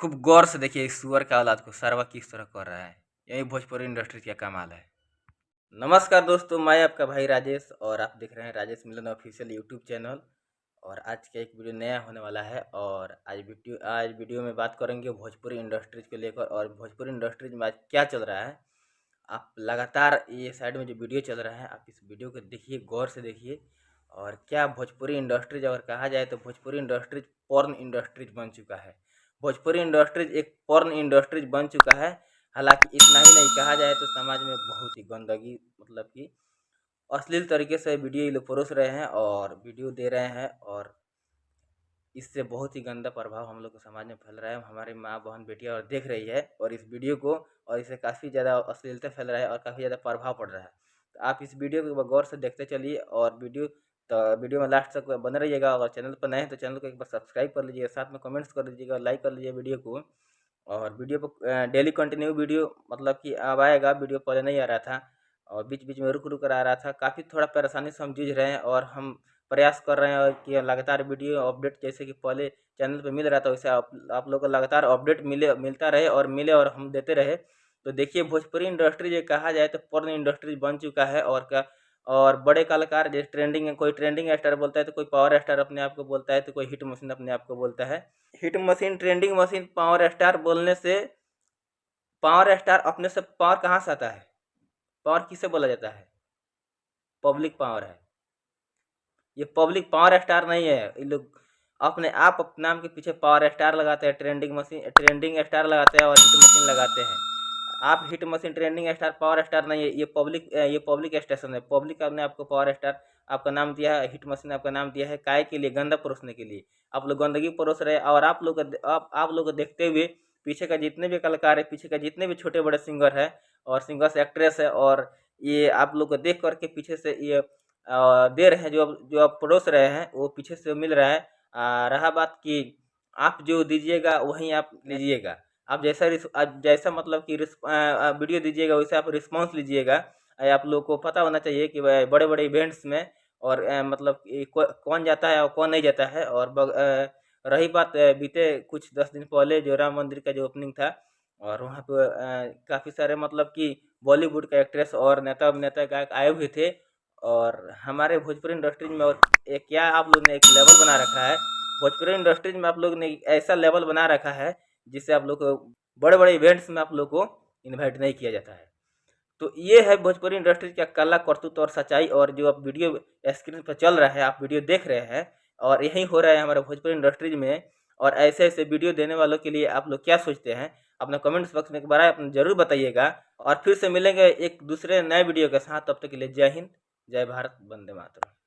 खूब गौर से देखिए इस सुअर का औलाद को सरवा किस तरह कर रहा है। यही भोजपुरी इंडस्ट्री का कमाल है। नमस्कार दोस्तों, मैं आपका भाई राजेश और आप देख रहे हैं राजेश मिलन ऑफिशियल यूट्यूब चैनल। और आज का एक वीडियो नया होने वाला है और आज वीडियो में बात करेंगे भोजपुरी इंडस्ट्रीज को लेकर और भोजपुरी इंडस्ट्रीज में आज क्या चल रहा है। आप लगातार ये साइड में जो वीडियो चल रहा है आप इस वीडियो को देखिए, गौर से देखिए। और क्या भोजपुरी इंडस्ट्रीज अगर कहा जाए तो भोजपुरी इंडस्ट्रीज पॉर्न इंडस्ट्रीज बन चुका है। भोजपुरी इंडस्ट्रीज एक पॉर्न इंडस्ट्रीज बन चुका है। हालांकि इतना ही नहीं, कहा जाए तो समाज में बहुत ही गंदगी, मतलब कि अश्लील तरीके से वीडियो ये लोग परोस रहे हैं और वीडियो दे रहे हैं। और इससे बहुत ही गंदा प्रभाव हम लोग को समाज में फैल रहा है। हमारी माँ बहन बेटियाँ और देख रही है और इस वीडियो को, और इससे काफ़ी ज़्यादा अश्लीलता फैल रहा है और काफ़ी ज़्यादा प्रभाव पड़ रहा है। तो आप इस वीडियो को गौर से देखते चलिए और वीडियो में लास्ट तक बने रहिएगा। अगर चैनल पर नए हैं तो चैनल को एक बार सब्सक्राइब कर लीजिए, साथ में कमेंट्स कर दीजिएगा, लाइक कर लीजिए वीडियो को। और वीडियो को डेली कंटिन्यू वीडियो, मतलब कि अब आएगा। वीडियो पहले नहीं आ रहा था और बीच बीच में रुक रुक कर आ रहा था। काफ़ी थोड़ा परेशानी से हम जूझ रहे हैं और हम प्रयास कर रहे हैं और कि लगातार वीडियो अपडेट जैसे कि पहले चैनल पे मिल रहा था वैसे आप लोग को लगातार अपडेट मिलता रहे और हम देते रहे। तो देखिए भोजपुरी इंडस्ट्री जो कहा जाए तो पोर्न इंडस्ट्री बन चुका है। और बड़े कलाकार जैसे ट्रेंडिंग है, कोई ट्रेंडिंग स्टार बोलता है तो कोई पावर स्टार अपने आप को बोलता है तो कोई हिट मशीन अपने आप को बोलता है। Hit machine, trending machine, power star बोलने से पावर स्टार अपने से पावर कहाँ से आता है? पावर किसे बोला जाता है? पब्लिक पावर है। ये पब्लिक पावर स्टार नहीं है। ये लोग अपने आप नाम के पीछे पावर स्टार लगाते हैं, ट्रेंडिंग स्टार लगाते हैं और हिट मशीन लगाते हैं। आप hit machine, trending star, power star नहीं है। ये पब्लिक स्टेशन है। पब्लिक ने आपको पावर स्टार आपका नाम दिया है, हिट मशीन आपका नाम दिया है काय के लिए? गंदा परोसने के लिए। आप लोग गंदगी परोस रहे हैं और आप लोग को देखते हुए पीछे का जितने भी कलाकार है, पीछे का जितने भी छोटे बड़े सिंगर है और सिंगर्स, एक्ट्रेस है, और ये आप लोग को देख करके पीछे से ये दे रहे हैं, जो आप परोस रहे हैं वो पीछे से मिल रहा है। रहा बात कि आप जो दीजिएगा वहीं आप लीजिएगा। आप जैसा मतलब कि वीडियो दीजिएगा वैसे आप रिस्पॉन्स लीजिएगा। आप लोग को पता होना चाहिए कि बड़े बड़े इवेंट्स में और मतलब कि कौन जाता है और कौन नहीं जाता है। और रही बात बीते कुछ 10 दिन पहले जो राम मंदिर का जो ओपनिंग था और वहाँ पे काफ़ी सारे मतलब कि बॉलीवुड का एक्ट्रेस और नेता अभिनेता गायक आए हुए थे। और हमारे भोजपुरी इंडस्ट्रीज में और क्या आप लोग ने एक लेवल बना रखा है। भोजपुरी इंडस्ट्रीज में आप लोग ने ऐसा लेवल बना रखा है जिससे आप लोग को बड़े बड़े इवेंट्स में आप लोग को इनवाइट नहीं किया जाता है। तो ये है भोजपुरी इंडस्ट्री का कला, करतूत और सच्चाई। और जो अब वीडियो स्क्रीन पर चल रहा है, आप वीडियो देख रहे हैं और यही हो रहा है हमारे भोजपुरी इंडस्ट्रीज में। और ऐसे ऐसे वीडियो देने वालों के लिए आप लोग क्या सोचते हैं? अपने कमेंट्स बॉक्स में एक बार अपने ज़रूर बताइएगा। और फिर से मिलेंगे एक दूसरे नए वीडियो के साथ। तब तक के लिए जय हिंद, जय भारत, वंदे मातरम।